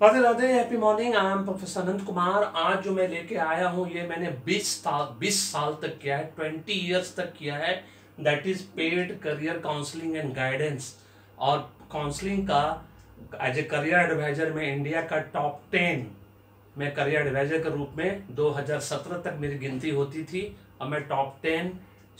Radhe Radhe, happy morning. I am professor Anant Kumar. आज जो मैं लेके आया हूँ ये मैंने 20 साल तक किया है, 20 ईयर्स तक किया है। That is paid career counselling and guidance. और काउंसलिंग का एज ए करियर एडवाइजर में इंडिया का टॉप 10 मैं करियर एडवाइजर के रूप में 2017 तक मेरी गिनती होती थी। और मैं टॉप 10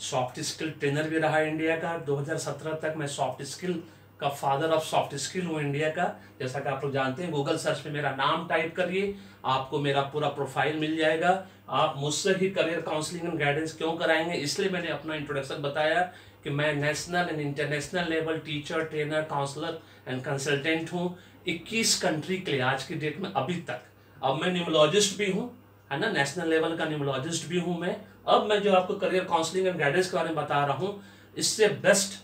सॉफ्ट स्किल ट्रेनर भी रहा इंडिया का। 2017 तक मैं सॉफ्ट स्किल का फादर ऑफ सॉफ्ट स्किल हूँ इंडिया का। जैसा कि आप लोग जानते हैं, गूगल सर्च में मेरा नाम टाइप करिए, आपको मेरा पूरा प्रोफाइल मिल जाएगा। आप मुझसे ही करियर काउंसलिंग एंड गाइडेंस क्यों कराएंगे, इसलिए मैंने अपना इंट्रोडक्शन बताया कि मैं national and international level teacher, trainer, counsellor and consultant हूँ 21 कंट्री के लिए आज की डेट में अभी तक। अब मैं न्यूमोलॉजिस्ट भी हूँ, है ना, नेशनल लेवल का न्यूमोलॉजिस्ट भी हूँ मैं। अब मैं जो आपको करियर काउंसलिंग एंड गाइडेंस के बारे में बता रहा हूँ, इससे बेस्ट,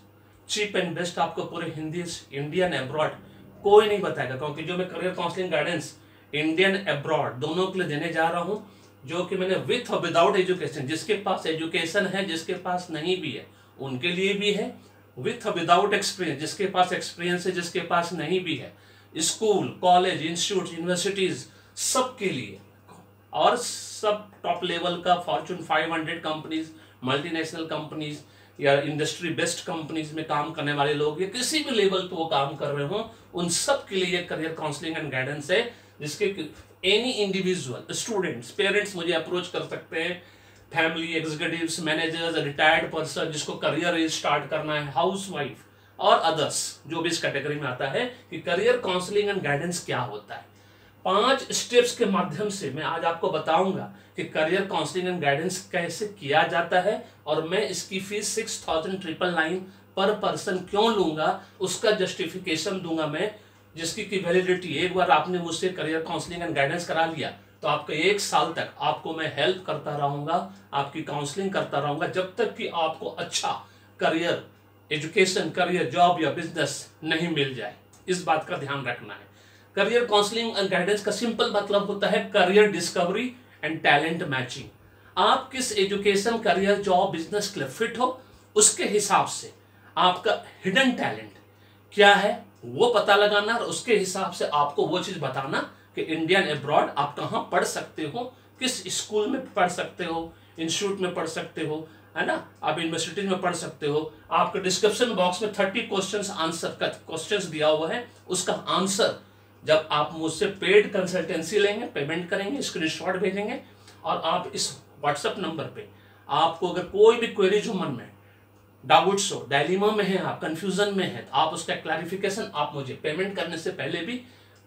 चीप एंड बेस्ट आपको पूरे हिंदी इंडियन एब्रॉड कोई नहीं बताएगा। क्योंकि जो मैं career counselling guidance Indian abroad दोनों के लिए देने जा रहा हूँ, जो कि मैंने विथ और विदाउट एजुकेशन, जिसके पास एजुकेशन है, जिसके पास नहीं भी है उनके लिए भी है, विथ और विदाउट एक्सपीरियंस, जिसके पास एक्सपीरियंस है, जिसके पास नहीं भी है, स्कूल, कॉलेज, इंस्टीट्यूट, यूनिवर्सिटीज, सबके लिए। और सब टॉप लेवल का फॉर्च्यून 500 कंपनीज, मल्टीनेशनल कंपनीज या इंडस्ट्री बेस्ट कंपनीज में काम करने वाले लोग, या किसी भी लेवल पे वो काम कर रहे हो, उन सब के लिए करियर काउंसलिंग एंड गाइडेंस है। जिसके एनी इंडिविजुअल, स्टूडेंट्स, पेरेंट्स मुझे अप्रोच कर सकते हैं, family executives, managers, retired person जिसको करियर स्टार्ट करना है, हाउस वाइफ और अदर्स, जो भी इस कैटेगरी में आता है कि करियर काउंसलिंग एंड गाइडेंस क्या होता है। 5 स्टेप्स के माध्यम से मैं आज आपको बताऊंगा कि करियर काउंसलिंग एंड गाइडेंस कैसे किया जाता है। और मैं इसकी फीस 6,999 पर पर्सन क्यों लूंगा, उसका जस्टिफिकेशन दूंगा मैं, जिसकी की वैलिडिटी, एक बार आपने मुझसे करियर काउंसलिंग एंड गाइडेंस करा लिया तो आपका 1 साल तक आपको मैं हेल्प करता रहूंगा, आपकी काउंसलिंग करता रहूंगा, जब तक कि आपको अच्छा करियर, एजुकेशन, करियर, जॉब या बिजनेस नहीं मिल जाए। इस बात का ध्यान रखना है। करियर काउंसलिंग एंड गाइडेंस का सिंपल मतलब होता है career discovery and talent matching. आप किस एजुकेशन, करियर, जॉब, बिजनेस के लिए फिट हो, उसके हिसाब से आपका हिडन टैलेंट क्या है वो पता लगाना, और उसके हिसाब से आपको वो चीज बताना कि इंडियन एब्रॉड आप कहाँ पढ़ सकते हो, किस स्कूल में पढ़ सकते हो, इंस्टीट्यूट में पढ़ सकते हो, है ना, आप यूनिवर्सिटी में पढ़ सकते हो। आपके डिस्क्रिप्शन बॉक्स में 30 क्वेश्चन आंसर का क्वेश्चन दिया हुआ है, उसका आंसर जब आप मुझसे पेड कंसल्टेंसी लेंगे, पेमेंट करेंगे, स्क्रीनशॉट भेजेंगे, और आप इस व्हाट्सएप नंबर पे आपको अगर कोई भी क्वेरी जो मन में डाउट्स हो, डायलेमा में है, आप कंफ्यूजन में है, तो आप उसका क्लैरिफिकेशन आप मुझे पेमेंट करने से पहले भी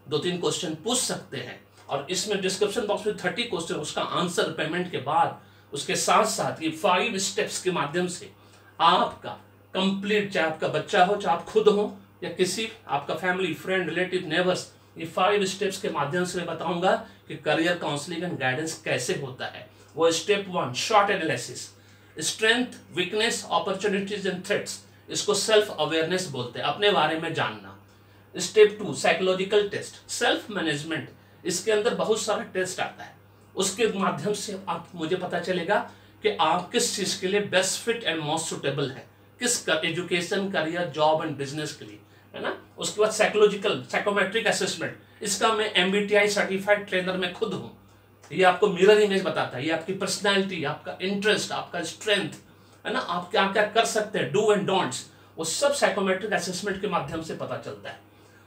2-3 क्वेश्चन पूछ सकते हैं। और इसमें डिस्क्रिप्शन बॉक्स में 30 क्वेश्चन, उसका आंसर पेमेंट के बाद, उसके साथ साथ ये 5 स्टेप्स के माध्यम से आपका कंप्लीट, चाहे आपका बच्चा हो, चाहे आप खुद हो, या किसी आपका फैमिली, फ्रेंड, रिलेटिव, नेबर्स, ये 5 स्टेप्स के माध्यम से मैं बताऊंगा कि करियर काउंसलिंग एंड गाइडेंस कैसे होता है। वो step 1 SWOT analysis, strength, weakness, opportunities and threats, इसको सेल्फ अवेयरनेस बोलते हैं, अपने बारे में जानना। Step 2 psychological test, self management, इसके अंदर बहुत सारा टेस्ट आता है, उसके माध्यम से आप मुझे पता चलेगा कि आप किस चीज के लिए best fit and most suitable है, किस education, career, job and business के लिए, है ना। उसके बाद साइकोलॉजिकल, साइकोमेट्रिक असेसमेंट, इसका मैं MBTI सर्टिफाइड ट्रेनर में खुद हूँ। ये आपको मिरर इमेज बताता है, ये आपकी पर्सनालिटी, आपका इंटरेस्ट, आपका स्ट्रेंथ, है ना, आप क्या क्या कर सकते हैं, डू एंड डोंट्स, वो सब साइकोमेट्रिक असेसमेंट के माध्यम से पता चलता है।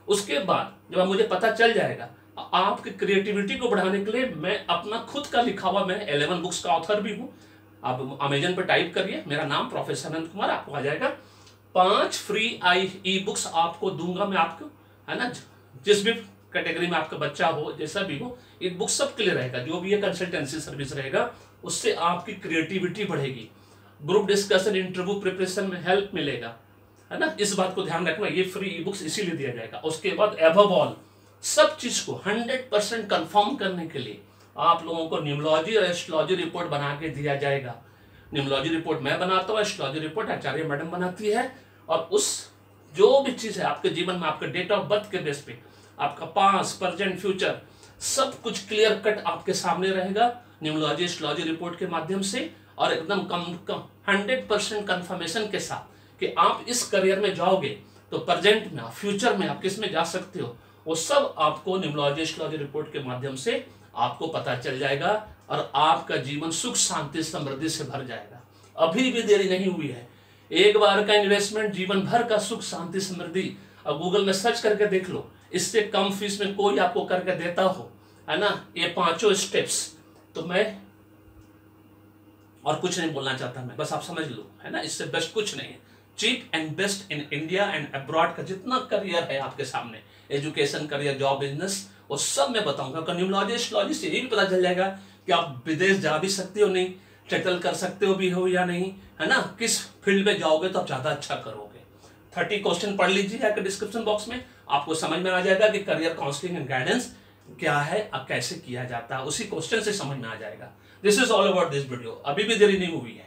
उसके बाद जब मुझे पता चल जाएगा, आपकी क्रिएटिविटी को बढ़ाने के लिए मैं अपना खुद का लिखा हुआ, मैं 11 बुक्स का ऑथर भी हूँ। आप अमेजन पर टाइप करिए मेरा नाम प्रोफेसर अनंत कुमार, आपको आ जाएगा। 5 फ्री ई बुक्स आपको दूंगा मैं आपको, है ना, जिस भी कैटेगरी में आपका बच्चा हो, जैसा भी हो, एक बुक सब के लिए रहेगा। जो भी ये कंसल्टेंसी सर्विस रहेगा, उससे आपकी क्रिएटिविटी बढ़ेगी, ग्रुप डिस्कशन, इंटरव्यू प्रिपरेशन में हेल्प मिलेगा, है ना। इस बात को ध्यान रखना, ये फ्री ई बुक्स इसीलिए दिया जाएगा। उसके बाद एबव ऑल सब चीज को 100% कंफर्म करने के लिए आप लोगों को न्यूमोलॉजी और एस्ट्रोलॉजी रिपोर्ट बना के दिया जाएगा। न्यूमोलॉजी रिपोर्ट मैं बनाता हूँ, एस्ट्रोलॉजी रिपोर्ट आचार्य मैडम बनाती है। और उस जो भी चीज है आपके जीवन में, आपके डेट ऑफ बर्थ के बेस पे, आपका पास्ट, प्रेजेंट, फ्यूचर, सब कुछ क्लियर कट आपके सामने रहेगा न्यूमोलॉजी, एस्ट्रोलॉजी रिपोर्ट के माध्यम से। और एकदम 100% कंफर्मेशन के साथ कि आप इस करियर में जाओगे तो प्रेजेंट में, फ्यूचर में आप किस में जा सकते हो, वो सब आपको न्यूमरोलॉजी एस्ट्रोलॉजी रिपोर्ट के माध्यम से आपको पता चल जाएगा और आपका जीवन सुख शांति समृद्धि से भर जाएगा। अभी भी देरी नहीं हुई है। एक बार का इन्वेस्टमेंट जीवन भर का सुख शांति समृद्धि। अब गूगल में सर्च करके देख लो, इससे कम फीस में कोई आपको करके देता हो, है ना, ये 5 स्टेप्स। तो मैं और कुछ नहीं बोलना चाहता, मैं बस आप समझ लो, है ना, इससे बेस्ट कुछ नहीं है। Cheap and best in India and abroad का जितना करियर है आपके सामने, एजुकेशन, करियर, जॉब, बिजनेस, वो सब मैं बताऊंगा। न्यूमरोलॉजी एस्ट्रोलॉजी से ये भी पता चल जाएगा कि आप विदेश जा भी सकते हो नहीं, सेटल कर सकते हो भी हो या नहीं, है ना, किस फील्ड में जाओगे तो आप ज्यादा अच्छा करोगे। 30 क्वेश्चन पढ़ लीजिए आकर डिस्क्रिप्शन बॉक्स में, आपको समझ में आ जाएगा कि करियर काउंसलिंग एंड गाइडेंस क्या है और कैसे किया जाता है, उसी क्वेश्चन से समझ में आ जाएगा। This is all about this video. अभी भी देरी नहीं हुई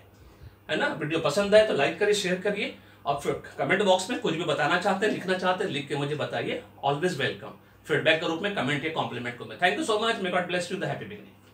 है ना। वीडियो पसंद आए तो लाइक करिए, शेयर करिए, और फिर कमेंट बॉक्स में कुछ भी बताना चाहते हैं, लिखना चाहते हैं, लिख के मुझे बताइए। ऑलवेज वेलकम फीडबैक के रूप में, कमेंट या कॉम्प्लीमेंट को। Thank you so much. May God bless you. The happy beginning.